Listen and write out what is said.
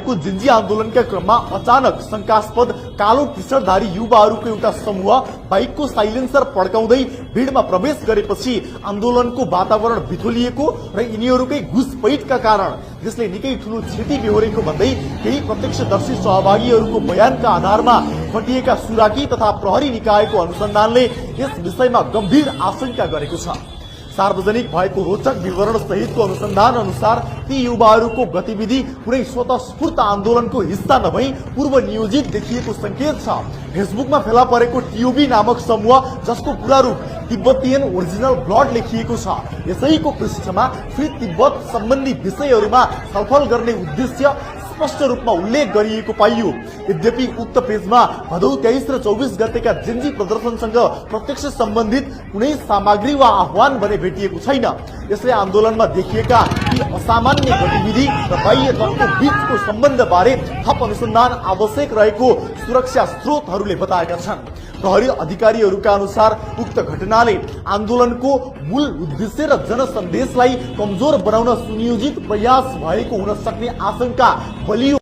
भएको जिन्जी आन्दोलनका क्रममा अचानक शंकास्पद कालो टी-शर्टधारी युवाहरूको एउटा समूह बाइकको साइलेन्सर पड्काउँदै भिडमा प्रवेश गरेपछि आन्दोलनको वातावरण बिथोलिएको र यिनीहरूकै घुसपैठका कारण यसले निकै ठूलो क्षति बेहोरेको भन्दै केही प्रत्यक्षदर्शी सहभागीहरूको बयानका आधारमा खटिएका सुराकी तथा प्रहरी निकायको अनुसन्धानले यस विषयमा गम्भीर आशंका गरेको छ। सार्वजनिक भएको रोचक विवरण सहितको अनुसन्धान अनुसार ती युवाहरूको गतिविधि कुनै स्वतस्फूर्त आन्दोलनको हिस्सा नभई पूर्व नियोजित देखिएको संकेत छ। फेसबुकमा फेला परेको टिओबी नामक समूह, जसको पूरा रूप तिब्बतियन ओरिजिनल ब्लड लेखिएको छ, यसैको पृष्ठमा फ्री तिब्बत सम्बन्धी विषयहरूमा छलफल गर्ने उद्देश्य स्पष्ट रूपमा उल्लेख गरिएको पाइयो। यद्यपि उक्त पेजमा भदौ 23 र 24 गतेका जिन्जी प्रदर्शनसँग प्रत्यक्ष सम्बन्धित कुनै सामग्री वा आह्वान भने भेटिएको छैन। यसले आन्दोलनमा देखिएका यी असामान्य गतिविधि र बाह्य तत्त्वको बीचको सम्बन्धबारे थप अनुसन्धान आवश्यक रहेको सुरक्षा स्रोतहरूले बताएका छन्। प्रहरी अधिकारीहरूका अनुसार उक्त घटनाले आन्दोलनको मूल उद्देश्य र जनसन्देशलाई कमजोर बनाउन सुनियोजित प्रयास भएको हुन सक्ने आशंका बलियो